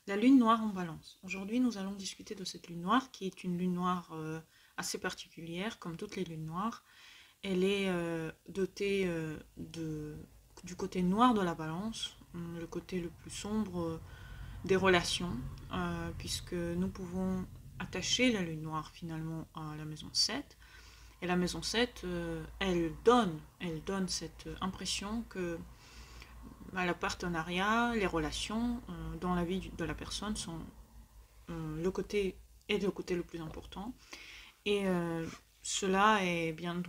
La lune noire en balance. Aujourd'hui, nous allons discuter de cette lune noire qui est une lune noire assez particulière, comme toutes les lunes noires. Elle est dotée du côté noir de la balance, le côté le plus sombre des relations, puisque nous pouvons attacher la lune noire finalement à la maison 7. Et la maison 7, elle donne cette impression que le partenariat, les relations dans la vie de la personne sont le côté le plus important. Et cela est bien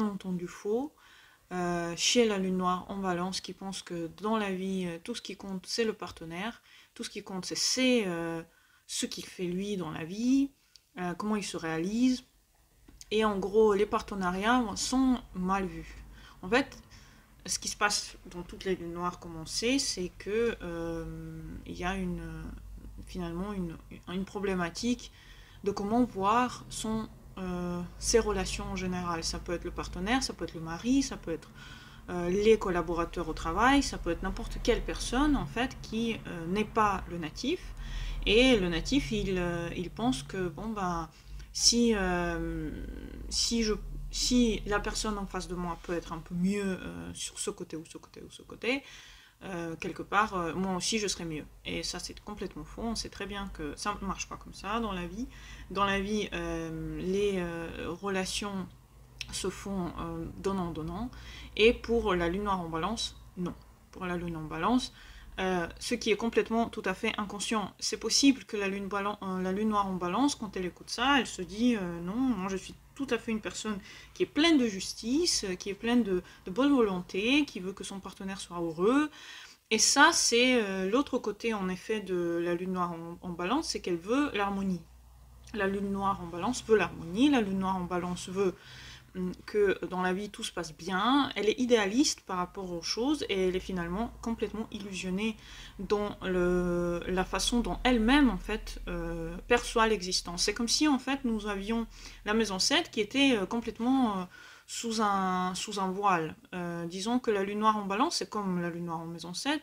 entendu faux. Chez la lune noire en balance qui pense que dans la vie, tout ce qui compte, c'est le partenaire. Tout ce qui compte, c'est ce qu'il fait lui dans la vie, comment il se réalise. Et en gros, les partenariats sont mal vus. En fait, ce qui se passe dans toutes les lunes noires, comme on sait, c'est que il y a finalement une problématique de comment voir ses relations en général. Ça peut être le partenaire, ça peut être le mari, ça peut être les collaborateurs au travail, ça peut être n'importe quelle personne en fait qui n'est pas le natif. Et le natif, il pense que bon ben si si je si la personne en face de moi peut être un peu mieux sur ce côté ou ce côté ou ce côté, quelque part, moi aussi je serais mieux. Et ça, c'est complètement faux. On sait très bien que ça ne marche pas comme ça dans la vie. Dans la vie, les relations se font donnant-donnant. Et pour la lune noire en balance, non. Pour la lune en balance, ce qui est complètement tout à fait inconscient. C'est possible que la lune noire en balance, quand elle écoute ça, elle se dit non, moi je suis tout à fait une personne qui est pleine de justice, qui est pleine de bonne volonté, qui veut que son partenaire soit heureux. Et ça, c'est l'autre côté en effet de la lune noire en balance, c'est qu'elle veut l'harmonie. La lune noire en balance veut l'harmonie, la lune noire en balance veut que dans la vie tout se passe bien, elle est idéaliste par rapport aux choses et elle est finalement complètement illusionnée dans la façon dont elle-même en fait perçoit l'existence. C'est comme si en fait nous avions la maison 7 qui était complètement sous un voile. Disons que la lune noire en balance, c'est comme la lune noire en maison 7,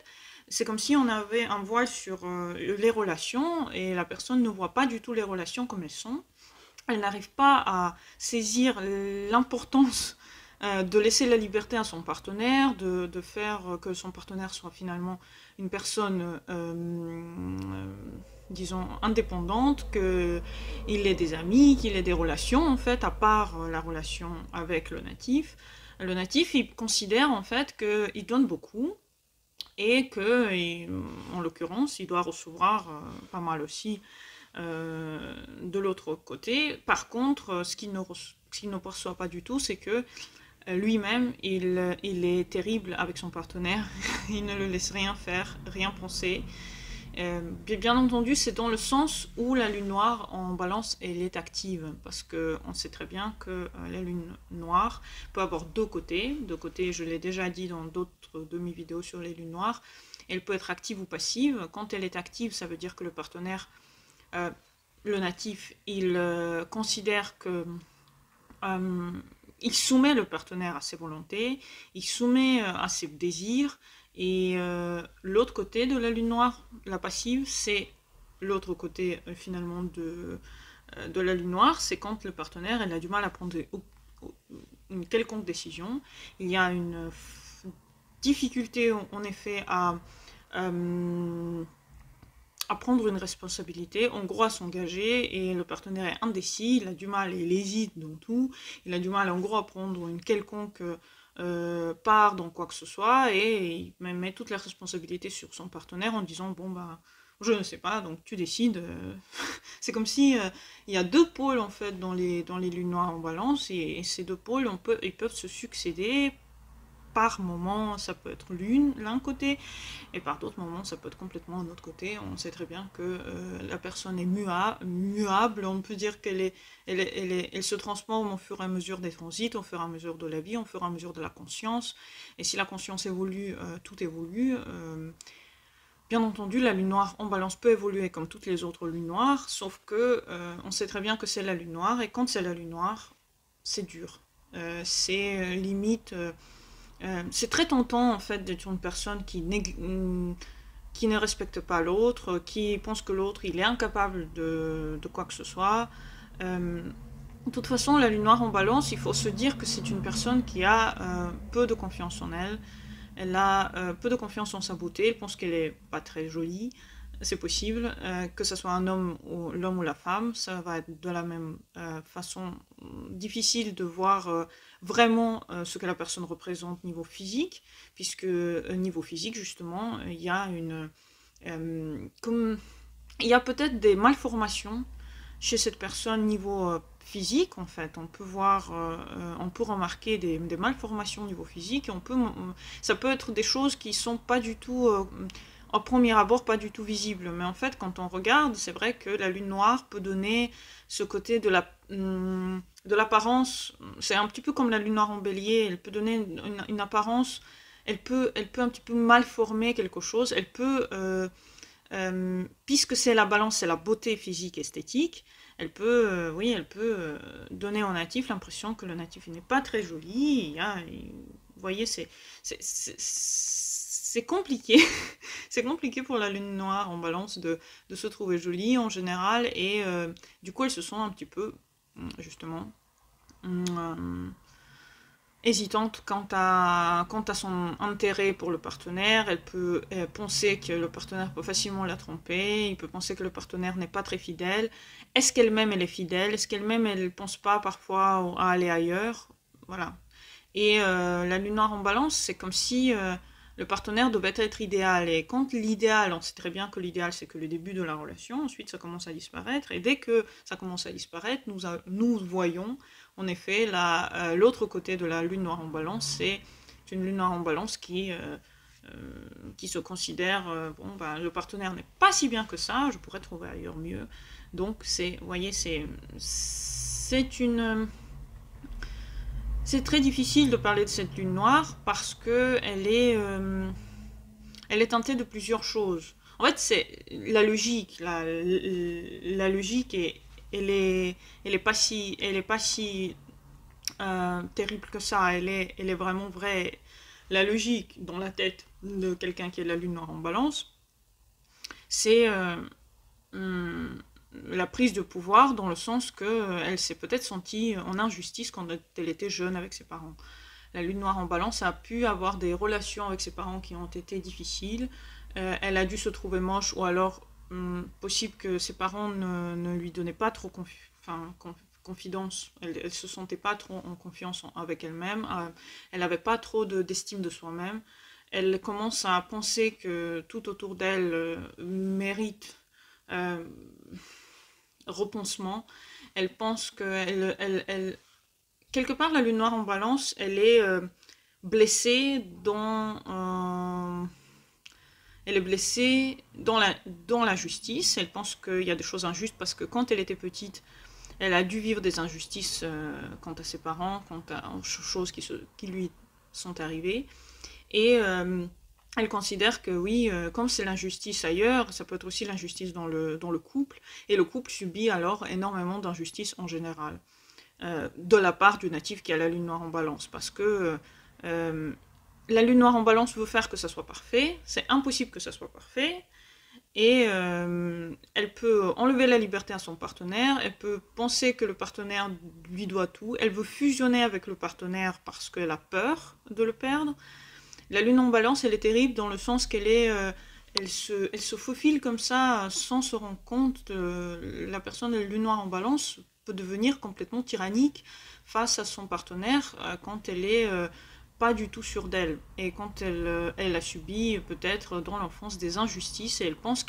c'est comme si on avait un voile sur les relations et la personne ne voit pas du tout les relations comme elles sont. Elle n'arrive pas à saisir l'importance de laisser la liberté à son partenaire, de faire que son partenaire soit finalement une personne, disons, indépendante, qu'il ait des amis, qu'il ait des relations, en fait, à part la relation avec le natif. Le natif, il considère, en fait, qu'il donne beaucoup, et que, en l'occurrence, il doit recevoir pas mal aussi de l'autre côté. Par contre, ce qu'il ne perçoit pas du tout, c'est que lui-même, il est terrible avec son partenaire. Il ne le laisse rien faire, rien penser. Bien entendu, c'est dans le sens où la lune noire en balance, elle est active. Parce qu'on sait très bien que la lune noire peut avoir deux côtés. Deux côtés, je l'ai déjà dit dans d'autres demi-vidéos sur les lunes noires. Elle peut être active ou passive. Quand elle est active, ça veut dire que le partenaire, euh, le natif, il considère que il soumet le partenaire à ses volontés, il soumet à ses désirs, et l'autre côté de la lune noire, la passive, c'est l'autre côté finalement de la lune noire, c'est quand le partenaire elle a du mal à prendre une quelconque décision, il y a une difficulté en effet à prendre une responsabilité, en gros à s'engager, et le partenaire est indécis, il a du mal, il hésite dans tout, il a du mal en gros à prendre une quelconque part dans quoi que ce soit, et il met toute la responsabilité sur son partenaire en disant bon bah je ne sais pas, donc tu décides. C'est comme si il y a deux pôles en fait dans les lunes noires en balance, et ces deux pôles ils peuvent se succéder. Par moment, ça peut être l'un côté, et par d'autres moments, ça peut être complètement un autre côté. On sait très bien que la personne est muable. On peut dire elle se transforme au fur et à mesure des transits, au fur et à mesure de la vie, au fur et à mesure de la conscience. Et si la conscience évolue, tout évolue. Bien entendu, la lune noire en balance peut évoluer comme toutes les autres lunes noires, sauf que on sait très bien que c'est la lune noire, et quand c'est la lune noire, c'est dur. C'est limite c'est très tentant en fait d'être une personne qui ne respecte pas l'autre, qui pense que l'autre il est incapable de quoi que ce soit. De toute façon, la lune noire en balance, il faut se dire que c'est une personne qui a peu de confiance en elle. Elle a peu de confiance en sa beauté, elle pense qu'elle est pas très jolie. C'est possible, que ce soit l'homme ou la femme, ça va être de la même façon difficile de voir vraiment ce que la personne représente niveau physique, puisque niveau physique, justement, il y a il y a peut-être des malformations chez cette personne niveau physique, en fait. On peut voir, on peut remarquer des malformations au niveau physique, et ça peut être des choses qui sont pas du tout, au premier abord, pas du tout visibles. Mais en fait, quand on regarde, c'est vrai que la lune noire peut donner ce côté de l'apparence. C'est un petit peu comme la lune noire en bélier, elle peut donner une apparence, elle peut un petit peu mal former quelque chose, elle peut... puisque c'est la balance, c'est la beauté physique, esthétique, elle peut donner au natif l'impression que le natif n'est pas très joli. Vous voyez, c'est compliqué. C'est compliqué pour la lune noire en balance de se trouver jolie en général, et du coup, elle se sent un petit peu, justement, hésitante quant à son intérêt pour le partenaire. Elle peut penser que le partenaire peut facilement la tromper, il peut penser que le partenaire n'est pas très fidèle. Est-ce qu'elle-même elle est fidèle? Est-ce qu'elle-même elle ne pense pas parfois à aller ailleurs? Voilà. Et la lune noire en balance, c'est comme si le partenaire devait être idéal. Et quand l'idéal, on sait très bien que l'idéal c'est que le début de la relation, ensuite ça commence à disparaître, et dès que ça commence à disparaître, nous voyons en effet l'autre côté de la lune noire en balance. C'est une lune noire en balance qui se considère, le partenaire n'est pas si bien que ça, je pourrais trouver ailleurs mieux. Donc vous voyez, c'est très difficile de parler de cette lune noire parce que elle est teintée de plusieurs choses. En fait, c'est la logique. La logique, elle est pas si terrible que ça. Elle est vraiment vraie. La logique dans la tête de quelqu'un qui a la lune noire en balance, c'est la prise de pouvoir, dans le sens qu'elle s'est peut-être sentie en injustice quand elle était jeune avec ses parents. La lune noire en balance a pu avoir des relations avec ses parents qui ont été difficiles. Elle a dû se trouver moche, ou alors possible que ses parents ne lui donnaient pas trop confidence. Elle se sentait pas trop en confiance avec elle-même. Elle n'avait pas trop d'estime de soi-même. Elle commence à penser que tout autour d'elle mérite repensement. Elle pense que quelque part, la lune noire en balance, elle est blessée elle est blessée dans la justice. Elle pense qu'il y a des choses injustes parce que quand elle était petite, elle a dû vivre des injustices quant à ses parents, quant aux choses qui lui sont arrivées. Et elle considère que oui, comme c'est l'injustice ailleurs, ça peut être aussi l'injustice dans le couple. Et le couple subit alors énormément d'injustices en général, de la part du natif qui a la lune noire en balance. Parce que la lune noire en balance veut faire que ça soit parfait. C'est impossible que ça soit parfait. Et elle peut enlever la liberté à son partenaire, elle peut penser que le partenaire lui doit tout, elle veut fusionner avec le partenaire parce qu'elle a peur de le perdre. La lune en balance, elle est terrible dans le sens elle se faufile comme ça sans se rendre compte. La personne de la lune noire en balance peut devenir complètement tyrannique face à son partenaire quand elle est pas du tout sûre d'elle, et quand elle a subi peut-être dans l'enfance des injustices, et elle pense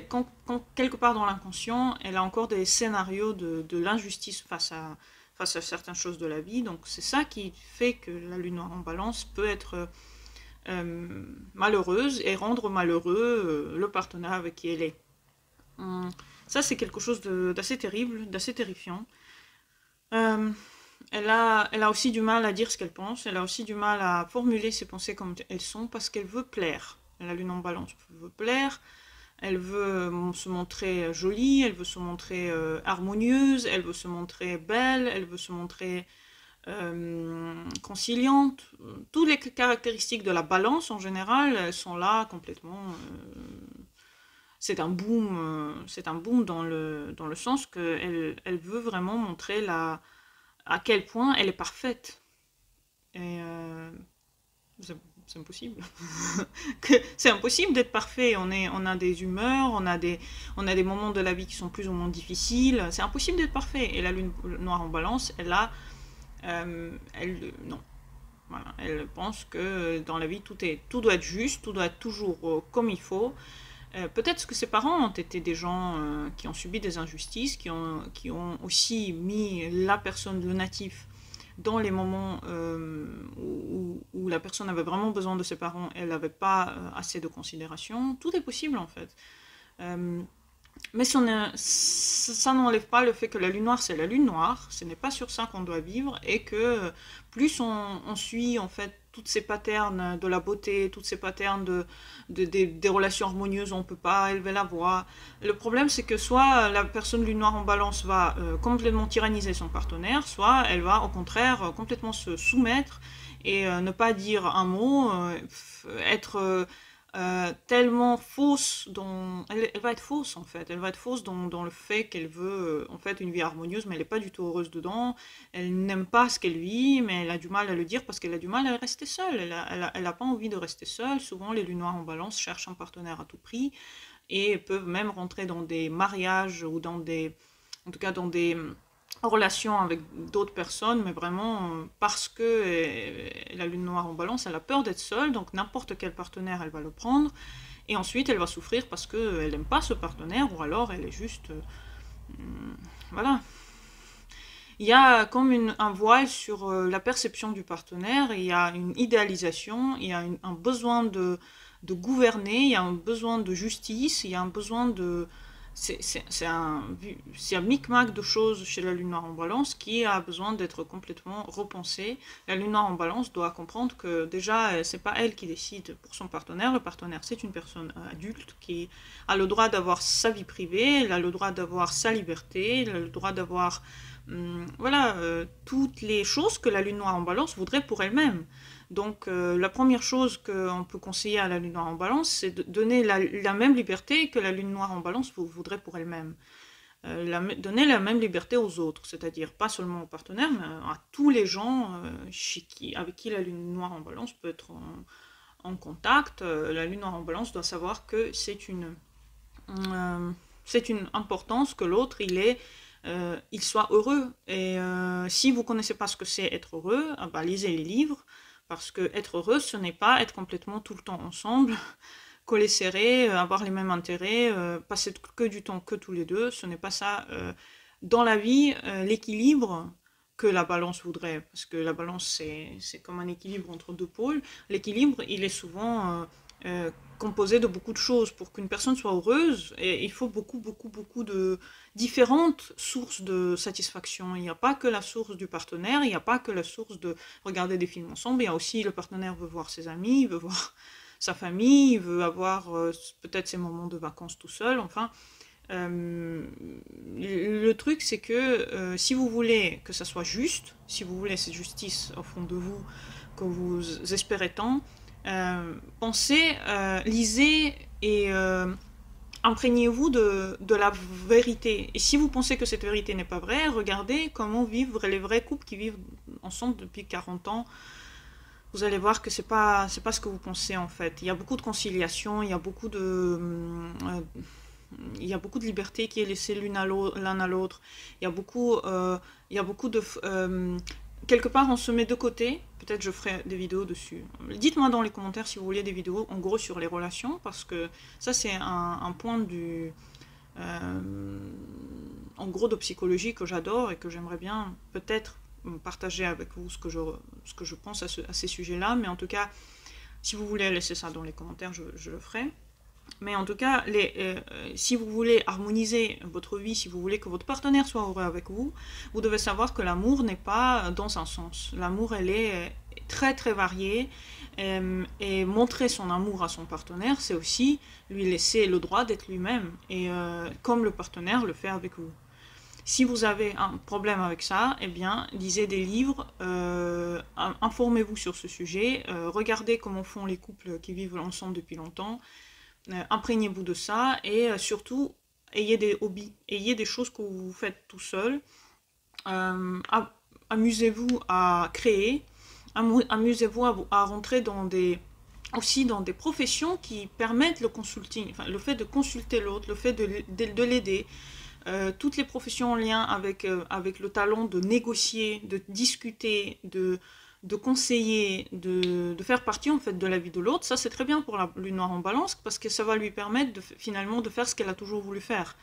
quand quelque part dans l'inconscient, elle a encore des scénarios de l'injustice face à certaines choses de la vie. Donc c'est ça qui fait que la lune noire en balance peut être malheureuse et rendre malheureux le partenaire avec qui elle est. Ça, c'est quelque chose d'assez terrible, d'assez terrifiant. Elle a aussi du mal à dire ce qu'elle pense, elle a aussi du mal à formuler ses pensées comme elles sont, parce qu'elle veut plaire. La lune en balance veut plaire, elle veut se montrer jolie, elle veut se montrer harmonieuse, elle veut se montrer belle, elle veut se montrer conciliante. Toutes les caractéristiques de la balance en général, elles sont là complètement. C'est un boom dans le sens qu'elle veut vraiment montrer à quel point elle est parfaite. Et c'est impossible. C'est impossible d'être parfait. On a des humeurs, on a des moments de la vie qui sont plus ou moins difficiles. C'est impossible d'être parfait. Et la lune noire en balance, non. Voilà. Elle pense que dans la vie, tout doit être juste, tout doit être toujours comme il faut. Peut-être que ses parents ont été des gens qui ont subi des injustices, qui ont aussi mis la personne, le natif, dans les moments où la personne avait vraiment besoin de ses parents, elle n'avait pas assez de considération. Tout est possible en fait. Mais ça n'enlève pas le fait que la lune noire, c'est la lune noire. Ce n'est pas sur ça qu'on doit vivre et que plus on suit en fait toutes ces patterns de la beauté, toutes ces patterns des relations harmonieuses, on ne peut pas élever la voix. Le problème, c'est que soit la personne lune noire en balance va complètement tyranniser son partenaire, soit elle va au contraire complètement se soumettre et ne pas dire un mot, être tellement fausse elle va être fausse en fait, elle va être fausse dans le fait qu'elle veut en fait une vie harmonieuse, mais elle n'est pas du tout heureuse dedans, elle n'aime pas ce qu'elle vit, mais elle a du mal à le dire parce qu'elle a du mal à rester seule, elle a pas envie de rester seule. Souvent les lunes noires en balance cherchent un partenaire à tout prix et peuvent même rentrer dans des mariages ou en tout cas dans des relation avec d'autres personnes, mais vraiment parce que la lune noire en balance, elle a peur d'être seule, donc n'importe quel partenaire, elle va le prendre, et ensuite elle va souffrir parce qu'elle n'aime pas ce partenaire, ou alors elle est juste... voilà. Il y a comme un voile sur la perception du partenaire, il y a une idéalisation, il y a un besoin de gouverner, il y a un besoin de justice, il y a un besoin de... C'est un micmac de choses chez la lune noire en balance qui a besoin d'être complètement repensé. La lune noire en balance doit comprendre que déjà, c'est pas elle qui décide pour son partenaire. Le partenaire, c'est une personne adulte qui a le droit d'avoir sa vie privée, elle a le droit d'avoir sa liberté, elle a le droit d'avoir voilà, toutes les choses que la lune noire en balance voudrait pour elle-même. Donc la première chose qu'on peut conseiller à la lune noire en balance, c'est de donner la même liberté que la lune noire en balance voudrait pour elle-même. Donner la même liberté aux autres, c'est-à-dire pas seulement aux partenaires, mais à tous les gens avec qui la lune noire en balance peut être en contact. La lune noire en balance doit savoir que c'est une importance que l'autre, il soit heureux. Et si vous ne connaissez pas ce que c'est être heureux, lisez les livres. Parce que être heureux, ce n'est pas être complètement tout le temps ensemble, collés serrés, avoir les mêmes intérêts, passer que du temps que tous les deux. Ce n'est pas ça. Dans la vie, l'équilibre que la balance voudrait, parce que la balance, c'est comme un équilibre entre deux pôles. L'équilibre, il est souvent composé de beaucoup de choses. Pour qu'une personne soit heureuse, et il faut beaucoup de différentes sources de satisfaction. Il n'y a pas que la source du partenaire, il n'y a pas que la source de regarder des films ensemble, il y a aussi le partenaire veut voir ses amis, il veut voir sa famille, il veut avoir peut-être ses moments de vacances tout seul, enfin... le truc, c'est que si vous voulez que ça soit juste, si vous voulez cette justice au fond de vous, que vous espérez tant, pensez, lisez et imprégnez-vous de la vérité. Et si vous pensez que cette vérité n'est pas vraie, regardez comment vivent les vrais couples qui vivent ensemble depuis 40 ans. Vous allez voir que c'est pas ce que vous pensez en fait. Il y a beaucoup de conciliation, il y a beaucoup de liberté qui est laissée l'un à l'autre. Il y a beaucoup de... quelque part, on se met de côté. Peut-être je ferai des vidéos dessus. Dites-moi dans les commentaires si vous voulez des vidéos, en gros, sur les relations, parce que ça, c'est un point en gros, de psychologie que j'adore et que j'aimerais bien peut-être partager avec vous ce que je pense à ces sujets-là. Mais en tout cas, si vous voulez laisser ça dans les commentaires, je le ferai. Mais en tout cas, si vous voulez harmoniser votre vie, si vous voulez que votre partenaire soit heureux avec vous, vous devez savoir que l'amour n'est pas dans un sens. L'amour, elle est très très variée. Et montrer son amour à son partenaire, c'est aussi lui laisser le droit d'être lui-même. Et comme le partenaire le fait avec vous. Si vous avez un problème avec ça, eh bien, lisez des livres, informez-vous sur ce sujet, regardez comment font les couples qui vivent ensemble depuis longtemps, imprégnez-vous de ça et surtout, ayez des hobbies, ayez des choses que vous faites tout seul. Amusez-vous à créer, amusez-vous à rentrer aussi dans des professions qui permettent le consulting, enfin, le fait de consulter l'autre, le fait de l'aider. Toutes les professions en lien avec le talent de négocier, de discuter, de conseiller, de faire partie en fait de la vie de l'autre, ça c'est très bien pour la lune noire en balance parce que ça va lui permettre finalement de faire ce qu'elle a toujours voulu faire,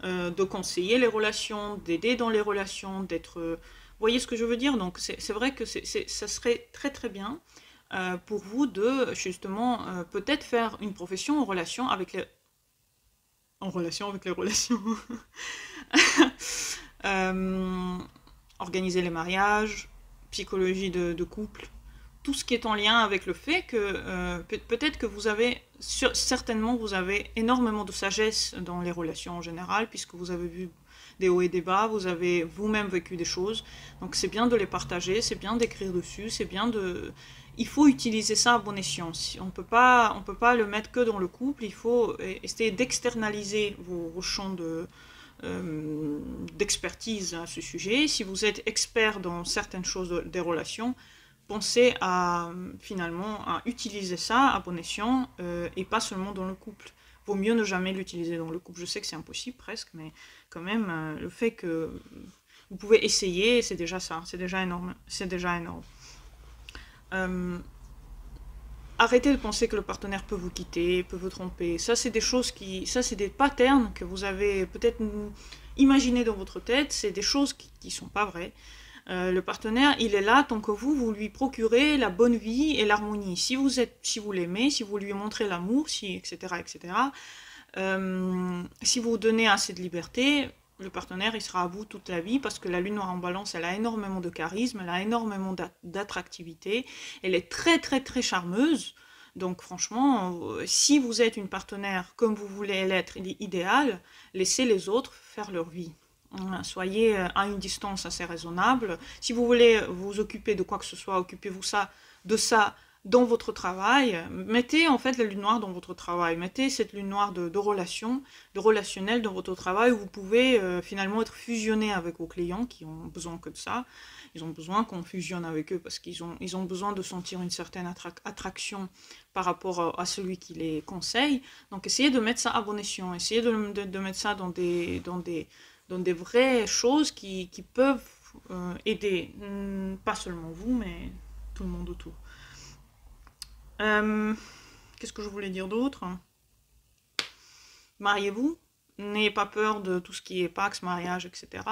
de conseiller les relations, d'aider dans les relations, d'être... vous voyez ce que je veux dire? Donc c'est vrai que ça serait très très bien pour vous de justement peut-être faire une profession en relation avec les relations. euh, Organiser les mariages, psychologie de couple, tout ce qui est en lien avec le fait que peut-être que vous avez, certainement vous avez énormément de sagesse dans les relations en général, puisque vous avez vu des hauts et des bas, vous avez vous-même vécu des choses, donc c'est bien de les partager, c'est bien d'écrire dessus, c'est bien de... Il faut utiliser ça à bon escient. On peut pas le mettre que dans le couple, il faut essayer d'externaliser vos champs d'expertise à ce sujet. Si vous êtes expert dans certaines choses des relations, pensez à finalement à utiliser ça à bon escient et pas seulement dans le couple. Vaut mieux ne jamais l'utiliser dans le couple. Je sais que c'est impossible presque, mais quand même, le fait que vous pouvez essayer, c'est déjà ça, c'est déjà énorme. C'est déjà énorme. Arrêtez de penser que le partenaire peut vous quitter, peut vous tromper. Ça, c'est des choses ça, c'est des patterns que vous avez peut-être imaginés dans votre tête. C'est des choses qui sont pas vraies. Le partenaire, il est là tant que vous lui procurez la bonne vie et l'harmonie. Si vous l'aimez, si vous lui montrez l'amour, etc., etc. Si vous donnez assez de liberté, le partenaire, il sera à vous toute la vie parce que la lune noire en balance, elle a énormément de charisme, elle a énormément d'attractivité, elle est très très très charmeuse. Donc franchement, si vous êtes une partenaire comme vous voulez l'être idéal, laissez les autres faire leur vie. Soyez à une distance assez raisonnable. Si vous voulez vous occuper de quoi que ce soit, occupez-vous de ça dans votre travail. Mettez en fait la lune noire dans votre travail. Mettez cette lune noire de relation, de relationnel dans votre travail où vous pouvez finalement être fusionné avec vos clients qui ont besoin que de ça. Ils ont besoin qu'on fusionne avec eux parce qu'ils ont besoin de sentir une certaine attraction par rapport à celui qui les conseille. Donc essayez de mettre ça à bon escient. Essayez de mettre ça dans des vraies choses qui peuvent aider, pas seulement vous, mais tout le monde autour. Qu'est-ce que je voulais dire d'autre? Mariez-vous, n'ayez pas peur de tout ce qui est Pax, mariage, etc.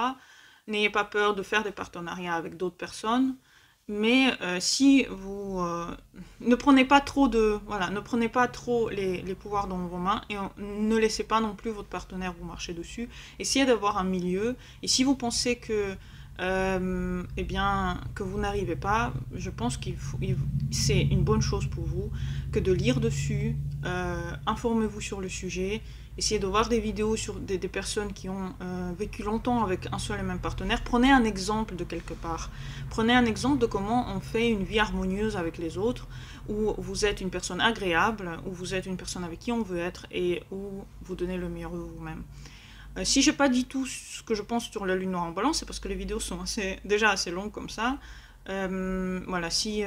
N'ayez pas peur de faire des partenariats avec d'autres personnes, mais si vous ne prenez pas trop ne prenez pas trop les pouvoirs dans vos mains et ne laissez pas non plus votre partenaire vous marcher dessus. Essayez d'avoir un milieu. Et si vous pensez que eh bien, que vous n'arrivez pas, je pense c'est une bonne chose pour vous que de lire dessus, informez-vous sur le sujet, essayez de voir des vidéos sur des personnes qui ont vécu longtemps avec un seul et même partenaire, prenez un exemple de quelque part, prenez un exemple de comment on fait une vie harmonieuse avec les autres, où vous êtes une personne agréable, où vous êtes une personne avec qui on veut être et où vous donnez le meilleur de vous-même. Si j'ai pas dit tout ce que je pense sur la lune noire en balance, c'est parce que les vidéos sont déjà assez longues comme ça. Voilà, si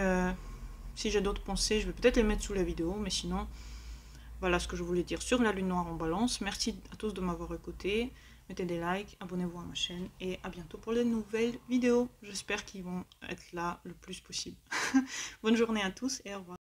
j'ai d'autres pensées, je vais peut-être les mettre sous la vidéo, mais sinon, voilà ce que je voulais dire sur la lune noire en balance. Merci à tous de m'avoir écouté. Mettez des likes, abonnez-vous à ma chaîne et à bientôt pour de nouvelles vidéos. J'espère qu'ils vont être là le plus possible. Bonne journée à tous et au revoir.